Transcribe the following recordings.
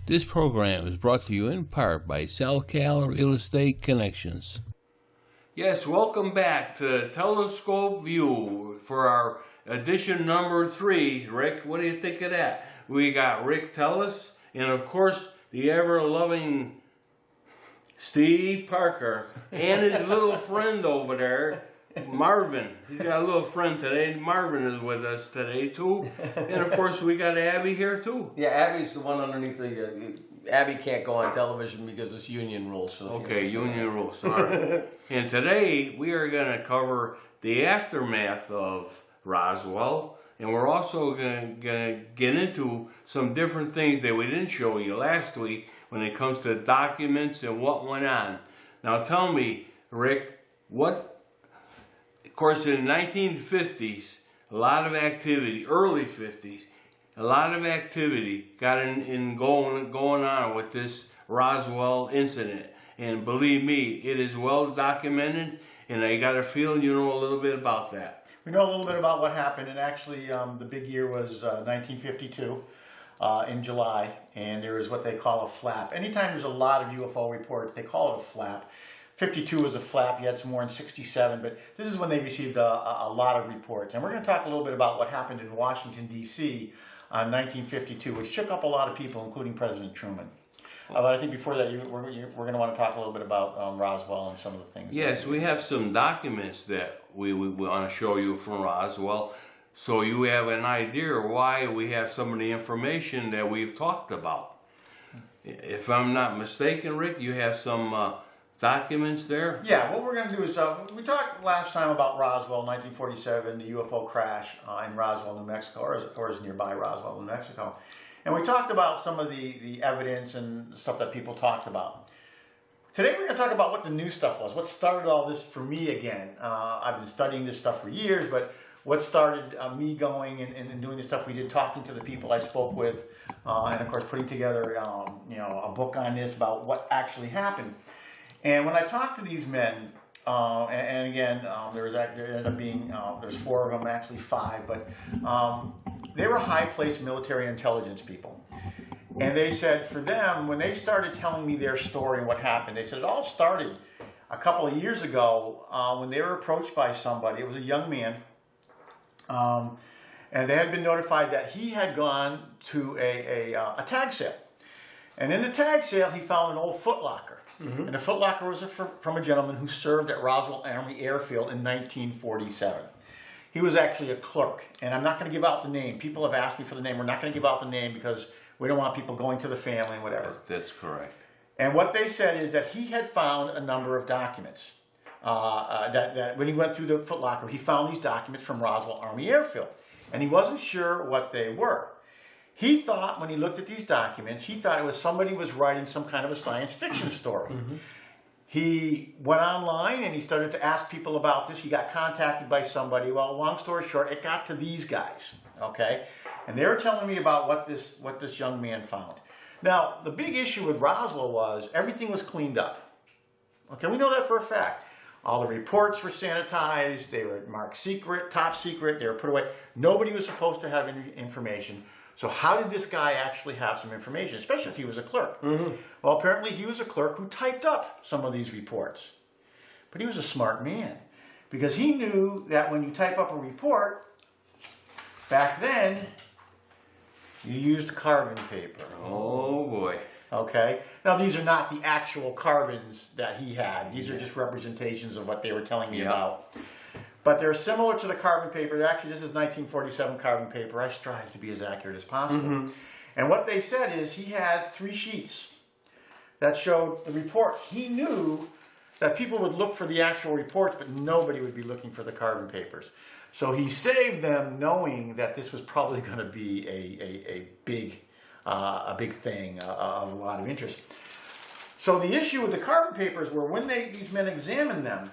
This program is brought to you in part by SalCal Real Estate Connections. Yes, welcome back to Telescope View for our edition number 3. Rick, what do you think of that? We got Rick Teles and, of course, the ever-loving Steve Parker and his little friend over there, Marvin. He's got a little friend today. Marvin is with us today, too. And, of course, we got Abby here, too. Yeah, Abby's the one underneath the... Abby can't go on television because it's union rules. So okay, union rules, sorry. And today, we are going to cover the aftermath of Roswell. And we're also going to get into some different things that we didn't show you last week when it comes to documents and what went on. Now tell me, Rick, of course in the 1950s, a lot of activity, early 50s, a lot of activity got going on with this Roswell incident. And believe me, it is well documented, and I got a feeling you know a little bit about that. We know a little bit about what happened, and actually the big year was 1952 in July, and there was what they call a flap. Anytime there's a lot of UFO reports, they call it a flap. 52 was a flap, you had some more in 67, but this is when they received a lot of reports. And we're going to talk a little bit about what happened in Washington, D.C. on 1952, which shook up a lot of people, including President Truman. But I think before that, we're going to want to talk a little bit about Roswell and some of the things. Yes, we have some documents that we want to show you from Roswell, so you have an idea why we have some of the information that we've talked about. If I'm not mistaken, Rick, you have some documents there? Yeah, what we're going to do is, we talked last time about Roswell, 1947, the UFO crash in Roswell, New Mexico, or as nearby Roswell, New Mexico. And we talked about some of the evidence and stuff that people talked about. Today we're going to talk about what the new stuff was, what started all this for me again. I've been studying this stuff for years, but what started me going and doing the stuff we did, talking to the people I spoke with, and of course putting together a book on this about what actually happened. And when I talked to these men, and again, there ended up being, there's 4 of them, actually 5, but they were high-placed military intelligence people. And they said for them, when they started telling me their story and what happened, they said it all started a couple of years ago when they were approached by somebody. It was a young man, and they had been notified that he had gone to a tag sale. And in the tag sale, he found an old footlocker. Mm-hmm. And the footlocker was from a gentleman who served at Roswell Army Airfield in 1947. He was actually a clerk, and I'm not going to give out the name. People have asked me for the name. We're not going to give out the name because we don't want people going to the family and whatever. That's correct. And what they said is that he had found a number of documents. That when he went through the footlocker, he found these documents from Roswell Army Airfield, and he wasn't sure what they were. He thought, when he looked at these documents, he thought it was somebody was writing some kind of a science fiction story. Mm-hmm. He went online and he started to ask people about this. He got contacted by somebody. Well, long story short, it got to these guys, okay? And they were telling me about what this young man found. Now, the big issue with Roswell was everything was cleaned up. Okay, we know that for a fact. All the reports were sanitized. They were marked secret, top secret. They were put away. Nobody was supposed to have any information. So how did this guy actually have some information, especially if he was a clerk? Mm-hmm. Well, apparently he was a clerk who typed up some of these reports. But he was a smart man because he knew that when you type up a report, back then, you used carbon paper. Oh, boy. Okay. Now, these are not the actual carbons that he had. These are just representations of what they were telling me about. But they're similar to the carbon paper. Actually, this is 1947 carbon paper. I strive to be as accurate as possible. Mm-hmm. And what they said is he had 3 sheets that showed the report. He knew that people would look for the actual reports, but nobody would be looking for the carbon papers. So he saved them knowing that this was probably going to be a big thing of a lot of interest. So the issue with the carbon papers were when these men examined them,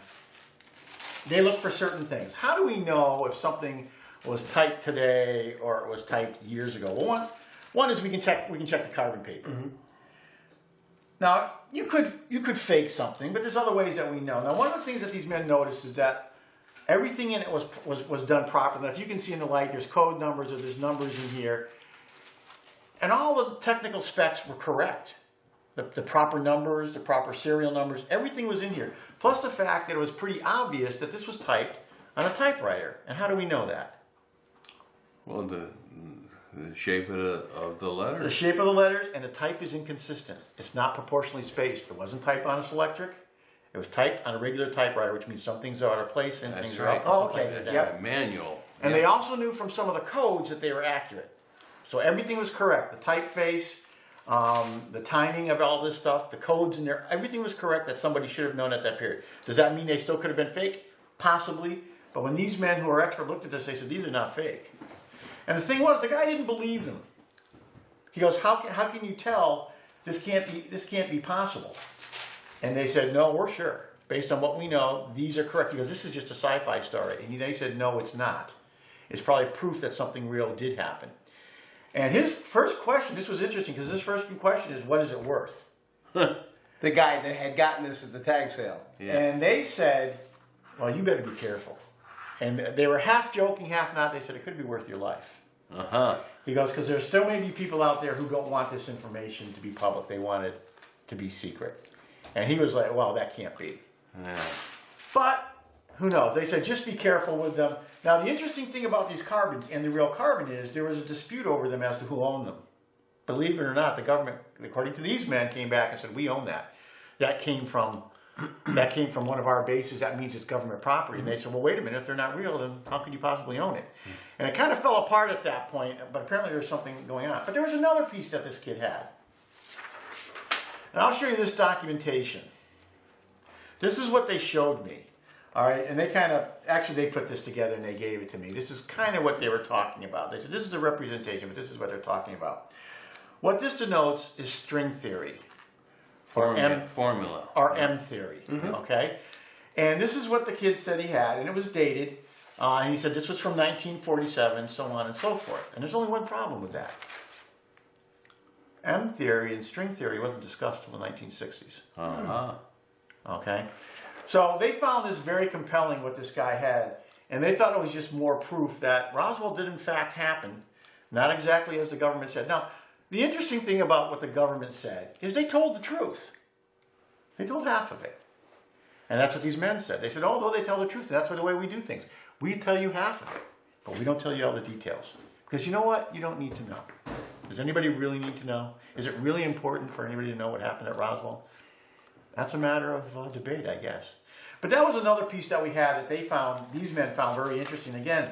they look for certain things. How do we know if something was typed today or it was typed years ago? Well, one is we can check the carbon paper. Mm-hmm. Now, you could fake something, but there's other ways that we know. Now, one of the things that these men noticed is that everything in it was done properly. Now, if you can see in the light, there's code numbers or there's numbers in here. And all the technical specs were correct. The proper numbers, the proper serial numbers, everything was in here. Plus the fact that it was pretty obvious that this was typed on a typewriter. And how do we know that? Well, the shape of the letters. The shape of the letters and the type is inconsistent. It's not proportionally spaced. It wasn't typed on a Selectric. It was typed on a regular typewriter, which means some things are out of place and things are right. up. Oh, and something okay. like that. Yep. Manual. And they also knew from some of the codes that they were accurate. So everything was correct. The typeface, the timing of all this stuff, the codes in there, everything was correct that somebody should have known at that period. Does that mean they still could have been fake? Possibly. But when these men who are expert looked at this, they said, these are not fake. And the thing was, the guy didn't believe them. He goes, how can you tell this can't be possible? And they said, no, we're sure. Based on what we know, these are correct. He goes, this is just a sci-fi story. And they said, no, it's not. It's probably proof that something real did happen. And his first question, this was interesting, because his first question is, what is it worth? The guy that had gotten this at the tag sale. Yeah. And they said, well, you better be careful. And they were half joking, half not. They said, it could be worth your life. Uh-huh. He goes, because there still may be people out there who don't want this information to be public. They want it to be secret. And he was like, well, that can't be. Yeah. But who knows? They said, just be careful with them. Now, the interesting thing about these carbons and the real carbon is there was a dispute over them as to who owned them. Believe it or not, the government, according to these men, came back and said, we own that. That came from one of our bases. That means it's government property. And they said, well, wait a minute. If they're not real, then how could you possibly own it? And it kind of fell apart at that point, but apparently there's something going on. But there was another piece that this kid had. And I'll show you this documentation. This is what they showed me. All right, and they they put this together and they gave it to me. This is kind of what they were talking about. They said, this is a representation, but this is what they're talking about. What this denotes is string theory. Formula. Or M theory, okay? And this is what the kid said he had, and it was dated. And he said this was from 1947, so on and so forth. And there's only one problem with that. M theory and string theory wasn't discussed till the 1960s. Uh-huh. Okay? So they found this very compelling, what this guy had. And they thought it was just more proof that Roswell did in fact happen. Not exactly as the government said. Now, the interesting thing about what the government said is they told the truth. They told half of it. And that's what these men said. They said, although they tell the truth, and that's the way we do things. We tell you half of it, but we don't tell you all the details. Because you know what? You don't need to know. Does anybody really need to know? Is it really important for anybody to know what happened at Roswell? That's a matter of debate, I guess. But that was another piece that we had that they found, these men found very interesting. Again,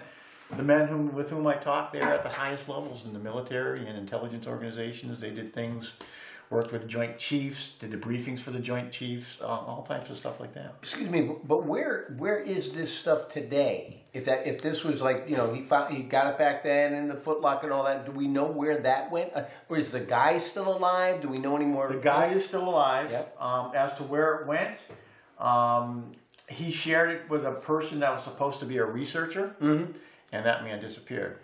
the men with whom I talked, they were at the highest levels in the military and intelligence organizations. They did things, worked with Joint Chiefs, did the briefings for the Joint Chiefs, all types of stuff like that. Excuse me, but where is this stuff today? If this was like, he got it back then in the footlocker and all that, do we know where that went? Or is the guy still alive? Do we know any more? The guy is still alive. Yep. As to where it went, he shared it with a person that was supposed to be a researcher, and that man disappeared.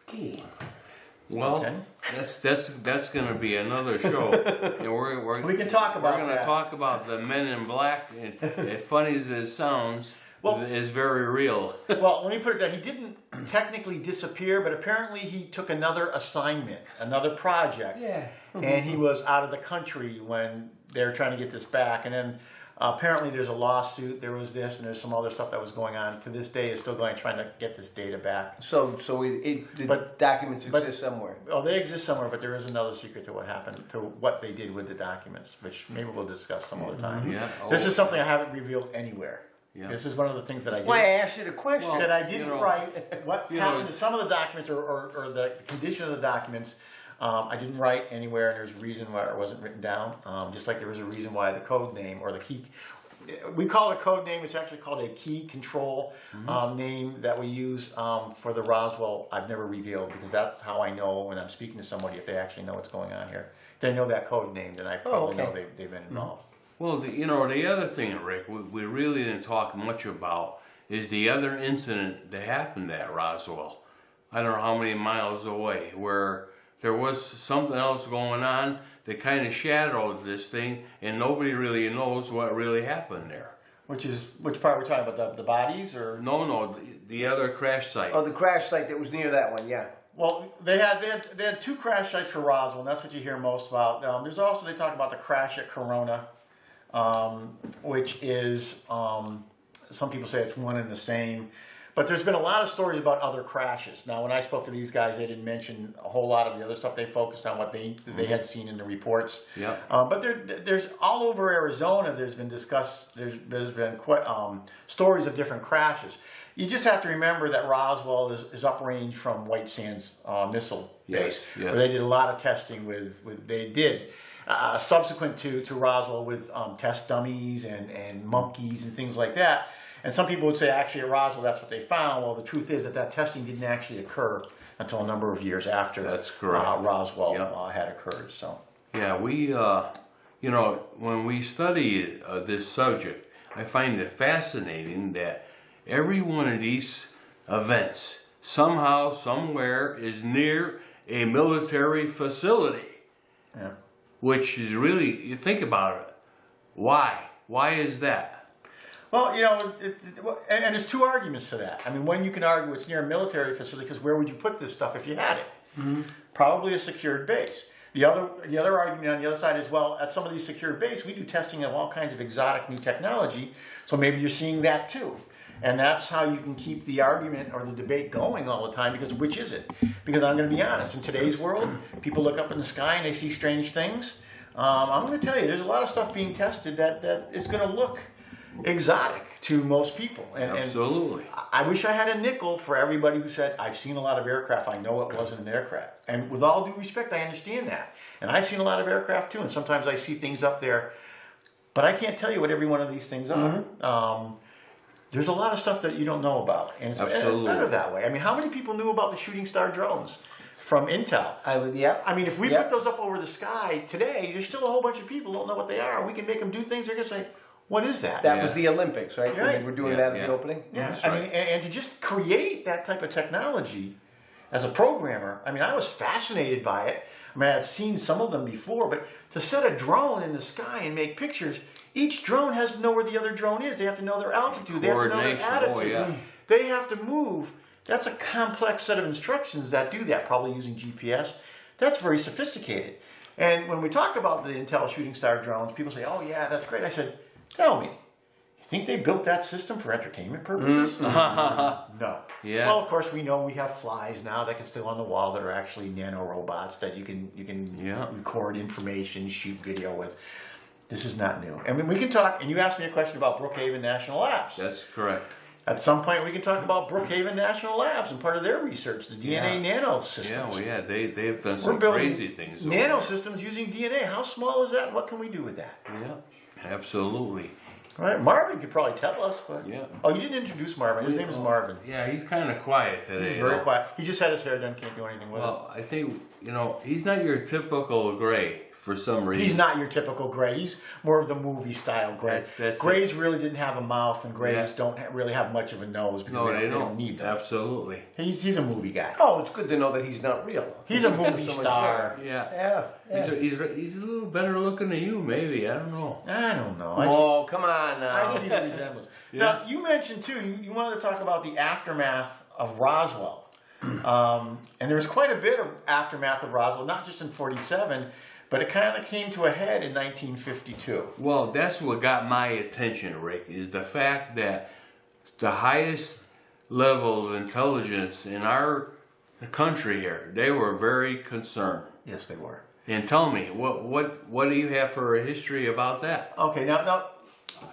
Okay. Well, Okay. that's going to be another show. And We can talk about We're going to that. talk about the Men in Black. And as funny as it sounds, it's very real. Well, let me put it that he didn't technically disappear, but apparently he took another assignment, another project. Yeah. And he was out of the country when they were trying to get this back. And then apparently there's a lawsuit, there was this, and there's some other stuff that was going on. To this day, is still going, trying to get this data back. So the documents exist somewhere. Oh, they exist somewhere, but there is another secret to what happened, to what they did with the documents, which maybe we'll discuss some other time. Yeah. This is something I haven't revealed anywhere. Yeah. This is one of the things that I That's why I did. asked you the question. That I didn't write what happened know, to some of the documents or the condition of the documents. I didn't write anywhere, and there's a reason why it wasn't written down. Just like there was a reason why the code name or the key, we call it a code name. It's actually called a key control name that we use for the Roswell. I've never revealed because that's how I know when I'm speaking to somebody if they actually know what's going on here. If they know that code name, then I probably know they've been involved. Well, the other thing, Rick, we really didn't talk much about is the other incident that happened at Roswell. I don't know how many miles away, where there was something else going on that kind of shadowed this thing, and nobody really knows what really happened there. Which part are we talking about? The bodies or? No, the other crash site. Oh, the crash site that was near that one, yeah. Well, they had two crash sites for Roswell, and that's what you hear most about. There's also, they talk about the crash at Corona, which is, some people say it's one and the same. But there's been a lot of stories about other crashes. Now, when I spoke to these guys, they didn't mention a whole lot of the other stuff. They focused on what they had seen in the reports. Yeah. But there's all over Arizona. There's been stories of different crashes. You just have to remember that Roswell is uprange from White Sands missile base. Yes. Where they did a lot of testing subsequent to Roswell with test dummies and monkeys and things like that. And some people would say actually at Roswell that's what they found. Well, the truth is that testing didn't actually occur until a number of years after That's correct. Roswell had occurred. So Yeah, we, when we study this subject, I find it fascinating that every one of these events, somehow, somewhere, is near a military facility. Yeah. Which is really, you think about it, why? Why is that? Well, and there's two arguments to that. I mean, one, you can argue it's near a military facility because where would you put this stuff if you had it? Mm-hmm. Probably a secured base. The other argument on the other side is, well, at some of these secured bases, we do testing of all kinds of exotic new technology, so maybe you're seeing that too. And that's how you can keep the argument or the debate going all the time, because which is it? Because I'm going to be honest, in today's world, people look up in the sky and they see strange things. I'm going to tell you, there's a lot of stuff being tested that is going to look exotic to most people. Absolutely. And I wish I had a nickel for everybody who said, I've seen a lot of aircraft, I know it wasn't an aircraft. And with all due respect, I understand that. And I've seen a lot of aircraft too, and sometimes I see things up there, but I can't tell you what every one of these things are. Mm-hmm. There's a lot of stuff that you don't know about, and it's better that way. I mean, how many people knew about the shooting star drones from Intel? I mean, if we put those up over the sky today, there's still a whole bunch of people who don't know what they are. We can make them do things, they're going to say, what is that? That was the Olympics, right? Right. We were doing that at the opening? Yeah. I mean, and to just create that type of technology as a programmer, I mean, I was fascinated by it. I mean, I had seen some of them before, but to set a drone in the sky and make pictures, each drone has to know where the other drone is. They have to know their altitude. They have to know their attitude. They have to move. That's a complex set of instructions that do that, probably using GPS. That's very sophisticated. And when we talk about the Intel shooting star drones, people say, oh yeah, that's great. I said, tell me, you think they built that system for entertainment purposes? No. Yeah. Well, of course, we know we have flies now that can still on the wall that are actually nanorobots that you can record information, shoot video with. This is not new. I mean, we can talk, and you asked me a question about Brookhaven National Labs. That's correct. At some point, we can talk about Brookhaven National Labs and part of their research, the DNA nano systems. Yeah, well, yeah, they've done some crazy things. Nano systems using DNA. How small is that, and what can we do with that? Yeah, absolutely. All right, Marvin could probably tell us, but oh, you didn't introduce Marvin. His name is Marvin. Yeah, he's kind of quiet today. He's very quiet. He just had his hair done. Can't do anything with it. Well, I think he's not your typical gray for some reason. He's not your typical gray. He's more of the movie style gray. Grays really didn't have a mouth, and grays don't really have much of a nose because they don't need them. Absolutely. He's a movie guy. Oh, it's good to know that he's not real. He's a movie star. Yeah. He's a little better looking than you, maybe. I don't know. I don't know. Oh, come on now. I see the resemblance. Now, you mentioned too, you wanted to talk about the aftermath of Roswell. And there was quite a bit of aftermath of Roswell, not just in 47, but it kind of came to a head in 1952. Well, that's what got my attention, Rick, is the fact that the highest level of intelligence in our country here, they were very concerned. Yes, they were. And tell me, what do you have for a history about that? Okay, now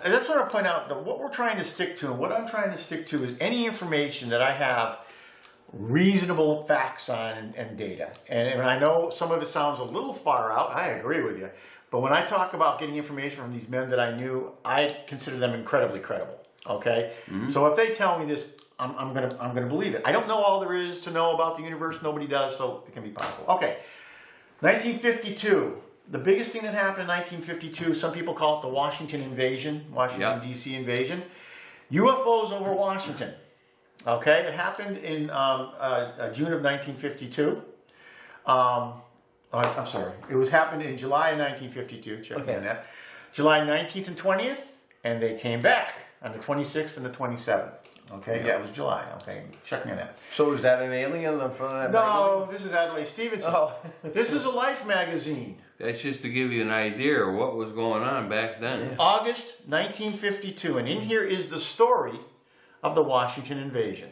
that's what I point out. That what we're trying to stick to, and what I'm trying to stick to, is any information that I have reasonable facts on and data. And I know some of it sounds a little far out. I agree with you. But when I talk about getting information from these men that I knew, I consider them incredibly credible. Okay? Mm-hmm. So if they tell me this, I'm gonna believe it. I don't know all there is to know about the universe. Nobody does, so it can be possible. Okay. 1952. The biggest thing that happened in 1952, some people call it the Washington invasion, Washington, D.C. invasion. UFOs over Washington. Okay, it happened in June of 1952. I'm sorry, it happened in July of 1952. Check on that. July 19th and 20th, and they came back on the 26th and the 27th. Okay, yeah, it was July. Okay, check me on that. So is that an alien on the front of that No, this is Adelaide Stevenson. Oh. This is a Life magazine. That's just to give you an idea of what was going on back then. August 1952, and in here is the story of the Washington invasion.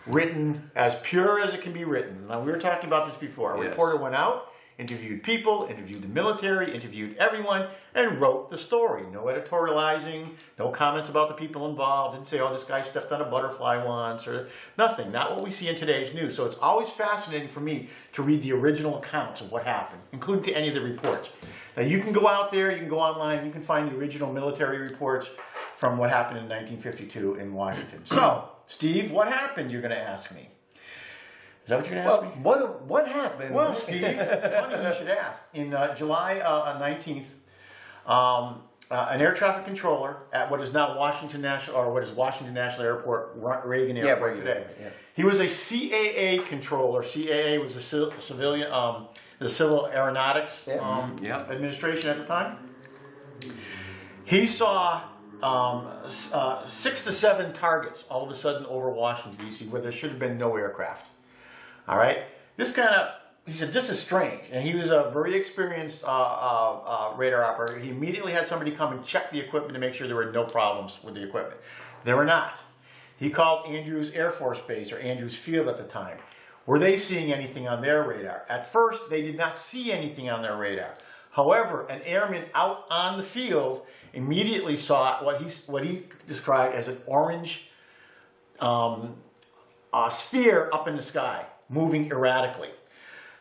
Written as pure as it can be written. Now, we were talking about this before. A reporter went out, interviewed people, interviewed the military, interviewed everyone, and wrote the story. No editorializing, no comments about the people involved. Didn't say, oh, this guy stepped on a butterfly once, or nothing. Not what we see in today's news. So it's always fascinating for me to read the original accounts of what happened, including to any of the reports. Now, you can go out there, you can go online, you can find the original military reports from what happened in 1952 in Washington. So, Steve, what happened, you're going to ask me? Is that what you're going to ask me? What happened? Well, Steve, funny you should ask. In July 19th, an air traffic controller at what is now Washington National, or what is Washington National Airport, Reagan Airport today. Yeah. He was a CAA controller. CAA was the Civil Aeronautics Administration at the time. He saw 6 to 7 targets all of a sudden over Washington, D.C., where there should have been no aircraft. All right? He said, this is strange. And he was a very experienced radar operator. He immediately had somebody come and check the equipment to make sure there were no problems with the equipment. There were not. He called Andrews Air Force Base, or Andrews Field at the time. Were they seeing anything on their radar? At first, they did not see anything on their radar. However, an airman out on the field immediately saw what he described as an orange sphere up in the sky, moving erratically.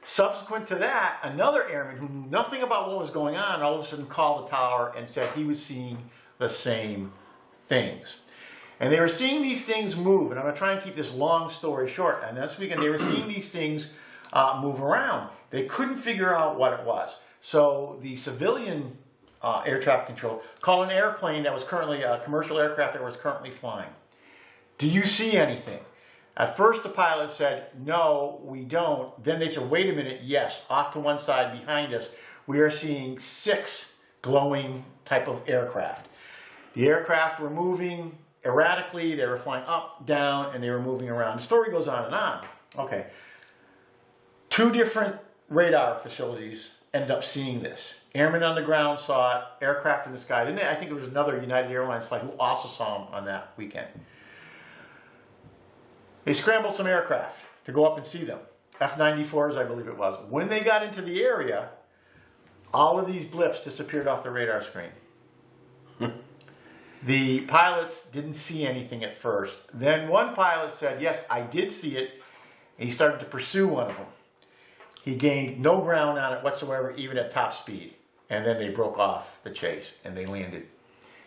Subsequent to that, another airman who knew nothing about what was going on all of a sudden called the tower and said he was seeing the same things. And they were seeing these things move, and I'm going to try and keep this long story short. And this weekend, they were seeing these things move around. They couldn't figure out what it was. So the civilian air traffic control called an airplane that was currently a commercial aircraft that was currently flying. Do you see anything? At first the pilot said, no, we don't. Then they said, wait a minute, yes, off to one side behind us, we are seeing 6 glowing type of aircraft. The aircraft were moving erratically, they were flying up, down, and they were moving around. The story goes on and on. Okay. 2 different radar facilities ended up seeing this. Airmen on the ground saw it, aircraft in the sky. Then I think it was another United Airlines flight who also saw them on that weekend. They scrambled some aircraft to go up and see them. F-94s, I believe it was. When they got into the area, all of these blips disappeared off the radar screen. The pilots didn't see anything at first. Then one pilot said, yes, I did see it, and he started to pursue one of them. He gained no ground on it whatsoever, even at top speed. And then they broke off the chase, and they landed.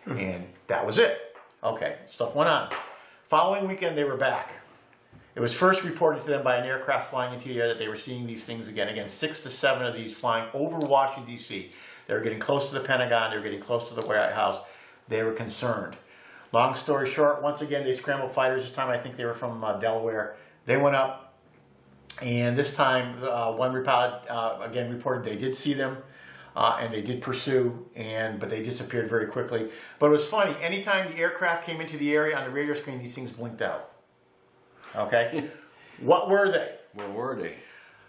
And that was it. Okay, stuff went on. Following weekend, they were back. It was first reported to them by an aircraft flying into the air that they were seeing these things again. Again, 6 to 7 of these flying over Washington, D.C. They were getting close to the Pentagon. They were getting close to the White House. They were concerned. Long story short, once again, they scrambled fighters. This time, I think they were from Delaware. They went up, and this time, one pilot, again, reported they did see them, and they did pursue, but they disappeared very quickly. But it was funny. Anytime the aircraft came into the area on the radar screen, these things blinked out. Okay? What were they? What were they?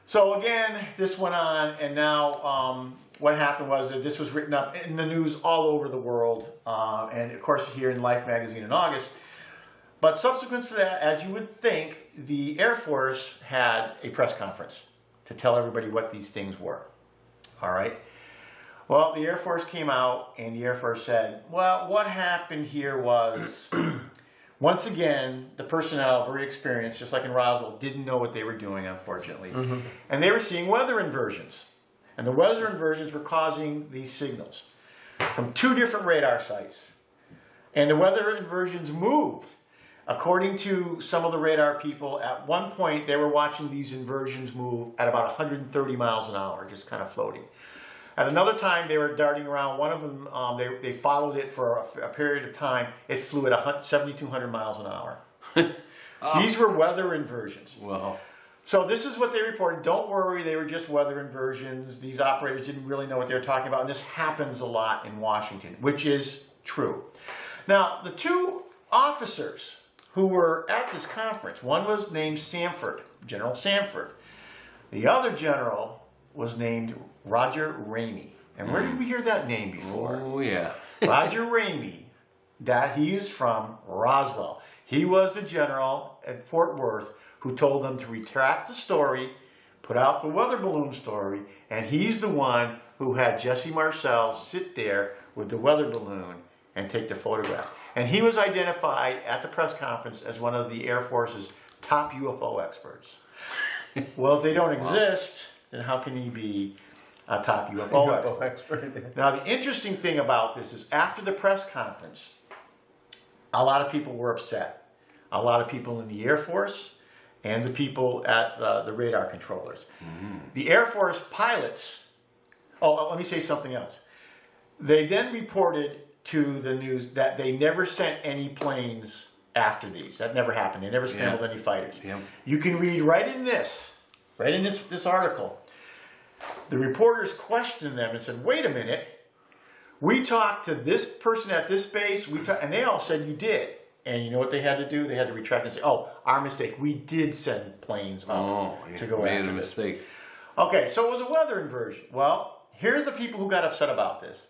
So again, this went on, and now what happened was that this was written up in the news all over the world, and of course here in Life magazine in August. But subsequent to that, as you would think, the Air Force had a press conference to tell everybody what these things were. All right? Well, the Air Force came out, and the Air Force said, well, what happened here was... Once again, the personnel, very experienced, just like in Roswell, didn't know what they were doing, unfortunately. And they were seeing weather inversions. And the weather inversions were causing these signals from 2 different radar sites. And the weather inversions moved. According to some of the radar people, at one point they were watching these inversions move at about 130 miles an hour, just kind of floating. At another time, they were darting around. One of them, they followed it for a period of time. It flew at 7,200 miles an hour. These were weather inversions. Well, so this is what they reported. Don't worry, they were just weather inversions. These operators didn't really know what they were talking about. And this happens a lot in Washington, which is true. Now, the 2 officers who were at this conference. One was named Sanford, General Sanford. The other general was named Roger Ramey. And where did we hear that name before? Oh, yeah. Roger Ramey, that he is from Roswell. He was the general at Fort Worth who told them to retract the story, put out the weather balloon story, and he's the one who had Jesse Marcel sit there with the weather balloon and take the photograph. And he was identified at the press conference as one of the Air Force's top UFO experts. Well, if they don't exist, then how can he be a top UFO expert? Now, the interesting thing about this is after the press conference, a lot of people were upset. A lot of people in the Air Force and the people at the radar controllers. Mm-hmm. The Air Force pilots, let me say something else. They then reported to the news that they never sent any planes after these. That never happened. They never scrambled any fighters. Yep. You can read right in this article. The reporters questioned them and said, wait a minute, we talked to this person at this base, and they all said you did. And you know what they had to do? They had to retract and say, oh, our mistake. We did send planes up to go after made a mistake. Okay, so it was a weather inversion. Well, here's the people who got upset about this.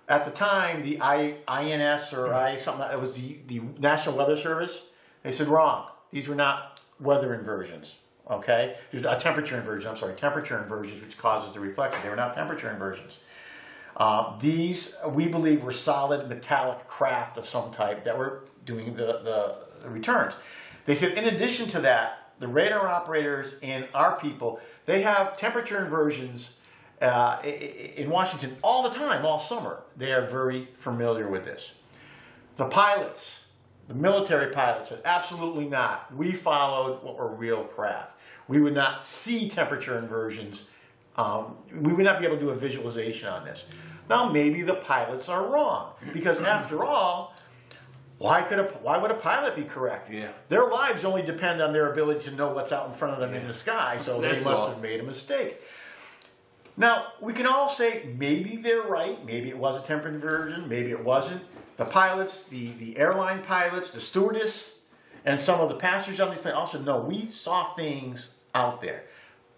At the time, the INS or it was the National Weather Service. They said wrong. These were not weather inversions. Okay, there's a temperature inversion. I'm sorry, temperature inversions, which causes the reflection. They were not temperature inversions. These we believe were solid metallic craft of some type that were doing the returns. They said in addition to that, the radar operators and our people, they have temperature inversions in Washington all the time, all summer. They are very familiar with this. The pilots, the military pilots said, absolutely not. We followed what were real craft. We would not see temperature inversions. We would not be able to do a visualization on this. Now, maybe the pilots are wrong, because after all, why would a pilot be correct? Yeah. Their lives only depend on their ability to know what's out in front of them in the sky, so they must have made a mistake. Now, we can all say maybe they're right, maybe it was a temperature inversion, maybe it wasn't. The pilots, the airline pilots, the stewardess, and some of the passengers on these planes all said, no, we saw things out there.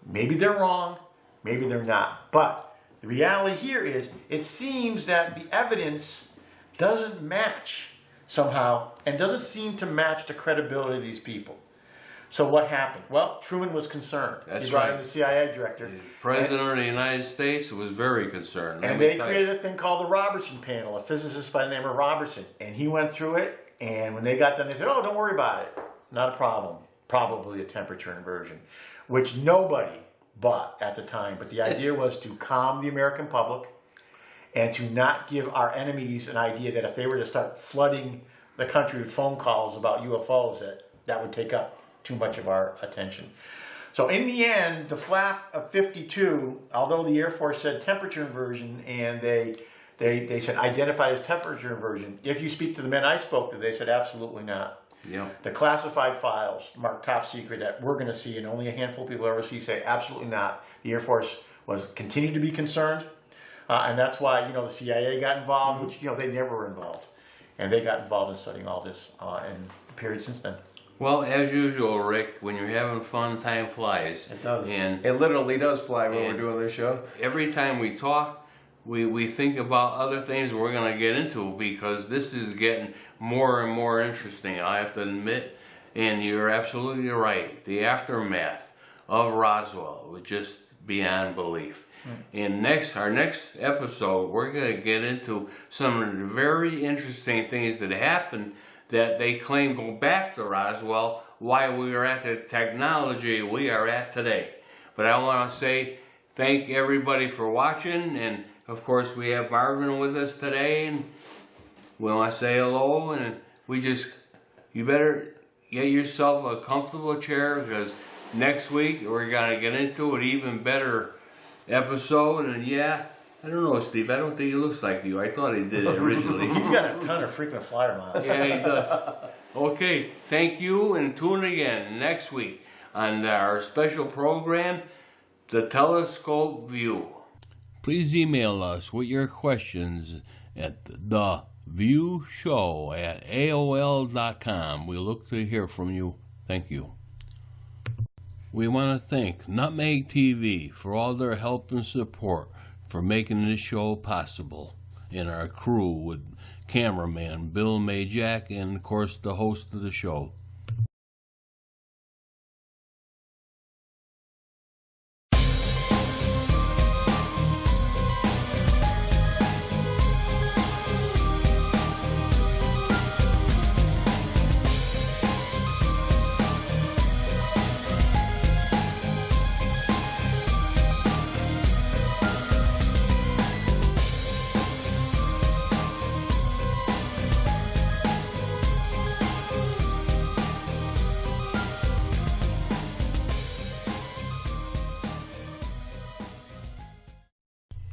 Maybe they're wrong, maybe they're not. But the reality here is it seems that the evidence doesn't match somehow and doesn't seem to match the credibility of these people. So what happened? Well, Truman was concerned. He brought in the CIA director. The President of the United States was very concerned. And they created a thing called the Robertson panel, a physicist by the name of Robertson. And he went through it, and when they got done, they said, oh, don't worry about it. Not a problem. Probably a temperature inversion, which nobody bought at the time. But the idea was to calm the American public and to not give our enemies an idea that if they were to start flooding the country with phone calls about UFOs, that would take up too much of our attention. So in the end, the flap of 52, although the Air Force said temperature inversion and they said identify as temperature inversion, if you speak to the men I spoke to, they said absolutely not. Yeah. The classified files marked top secret that we're going to see and only a handful of people ever see say absolutely not. The Air Force continued to be concerned, and that's why the CIA got involved, which they never were involved, and they got involved in studying all this in the period since then. Well, as usual, Rick, when you're having fun, time flies. It does. And it literally does fly when we're doing this show. Every time we talk, we think about other things we're going to get into, because this is getting more and more interesting, I have to admit. And you're absolutely right. The aftermath of Roswell was just beyond belief. And our next episode, we're going to get into some of the very interesting things that happened that they claim go back to Roswell, why we are at the technology we are at today. But I want to say thank everybody for watching, and of course we have Marvin with us today, and we want to say hello, and you better get yourself a comfortable chair, because next week we're going to get into an even better episode. And I don't know, Steve. I don't think he looks like you. I thought he did it originally. He's got a ton of frequent flyer miles. Yeah, he does. Okay, thank you, and tune in again next week on our special program, The Telescope View. Please email us with your questions at viewshow@aol.com. We look to hear from you. Thank you. We want to thank Nutmeg TV for all their help and support for making this show possible, and our crew with cameraman Bill Majak and, of course, the host of the show.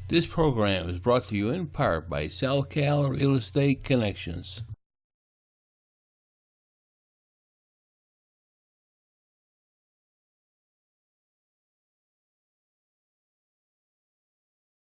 This program is brought to you in part by SalCal Real Estate Connections.